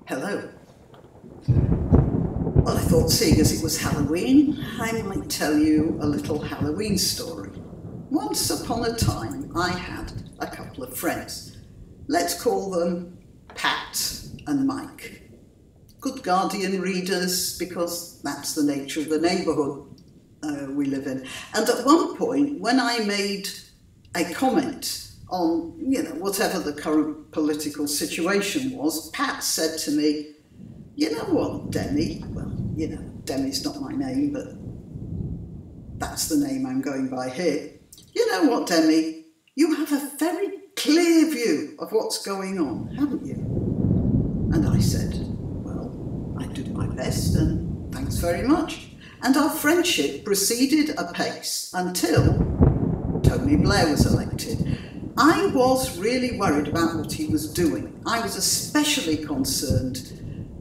Hello. Well, I thought, seeing as it was Halloween, I might tell you a little Halloween story. Once upon a time, I had a couple of friends. Let's call them Pat and Mike. Good Guardian readers, because that's the nature of the neighbourhood we live in. And at one point, when I made a comment on, whatever the current political situation was, Pat said to me, "You know what, Demi?" Well, Demi's not my name, but that's the name I'm going by here. "You know what, Demi? You have a very clear view of what's going on, haven't you?" And I said, "Well, I do my best, and thanks very much." And our friendship proceeded apace until Tony Blair was elected. I was really worried about what he was doing. I was especially concerned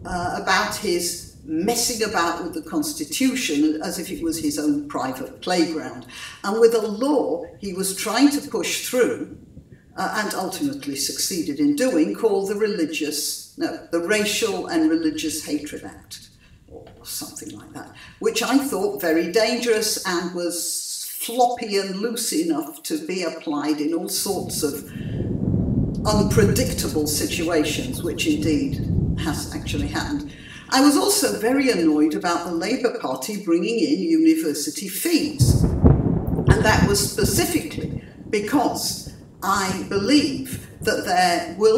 about his messing about with the Constitution as if it was his own private playground, and with a law he was trying to push through and ultimately succeeded in doing, called the Racial and Religious Hatred Act, or something like that, which I thought very dangerous and was floppy and loose enough to be applied in all sorts of unpredictable situations, which indeed has actually happened. I was also very annoyed about the Labour Party bringing in university fees, and that was specifically because I believe that there would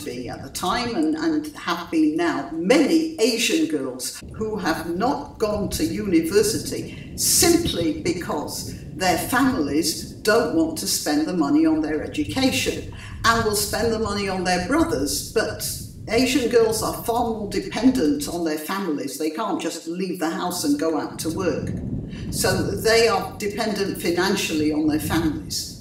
be at the time and have been now many Asian girls who have not gone to university simply because their families don't want to spend the money on their education and will spend the money on their brothers. But Asian girls are far more dependent on their families. They can't just leave the house and go out to work. So they are dependent financially on their families.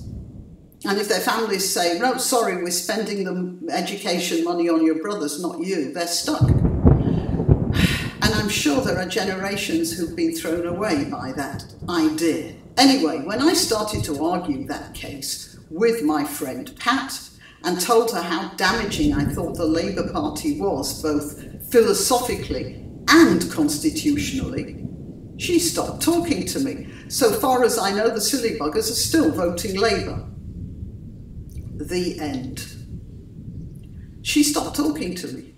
And if their families say, "No, sorry, we're spending the education money on your brothers, not you," they're stuck. And I'm sure there are generations who've been thrown away by that idea. Anyway, when I started to argue that case with my friend Pat and told her how damaging I thought the Labour Party was, both philosophically and constitutionally, she stopped talking to me. So far as I know, the silly buggers are still voting Labour. The end. She stopped talking to me.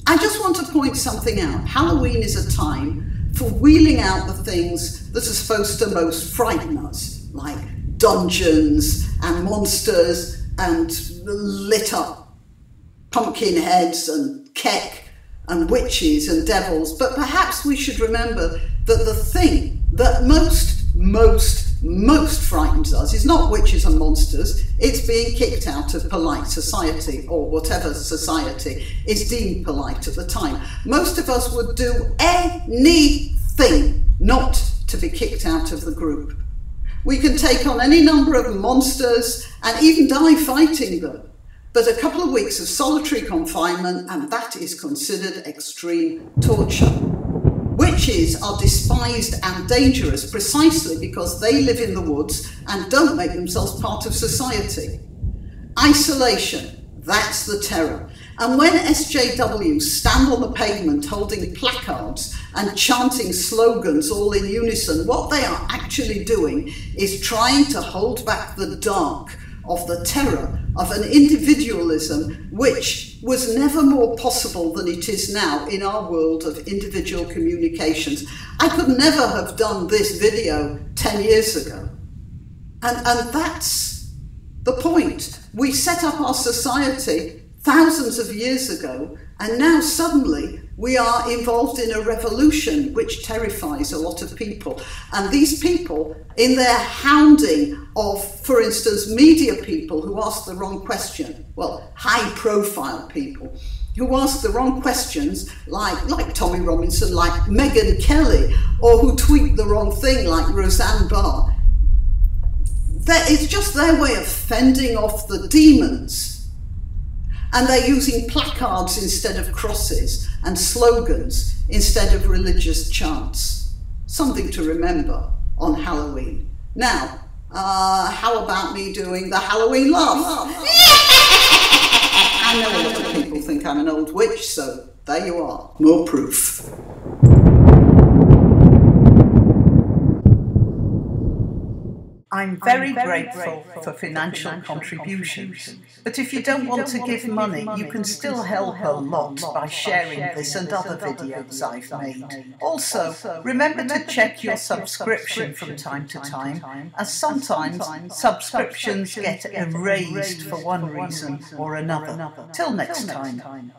I just want to point something out. Halloween is a time for wheeling out the things that are supposed to most frighten us, like dungeons and monsters and lit up pumpkin heads and kek and witches and devils. But perhaps we should remember that the thing that most frightens us is not witches and monsters, it's being kicked out of polite society, or whatever society is deemed polite at the time. Most of us would do anything not to be kicked out of the group. We can take on any number of monsters and even die fighting them, but a couple of weeks of solitary confinement, and that is considered extreme torture. Witches are despised and dangerous precisely because they live in the woods and don't make themselves part of society. Isolation, that's the terror. And when SJWs stand on the pavement holding placards and chanting slogans all in unison, what they are actually doing is trying to hold back the dark of the terror of an individualism which was never more possible than it is now in our world of individual communications. I could never have done this video 10 years ago. And that's the point. We set up our society thousands of years ago, and now suddenly we are involved in a revolution which terrifies a lot of people. And these people, in their hounding of, for instance, media people who ask the wrong question, well, high-profile people who ask the wrong questions, like Tommy Robinson, like Megyn Kelly, or who tweet the wrong thing, like Roseanne Barr, it's just their way of fending off the demons. And they're using placards instead of crosses and slogans instead of religious chants. Something to remember on Halloween. Now, how about me doing the Halloween laugh? I know a lot of people think think I'm an old witch, so there you are, more proof. I'm very grateful for financial contributions, but if you don't want to give money, you can still help a lot by sharing this and other videos I've made. Also, remember to check your subscription from time to time, as sometimes subscriptions get erased for one reason or another. Till next time.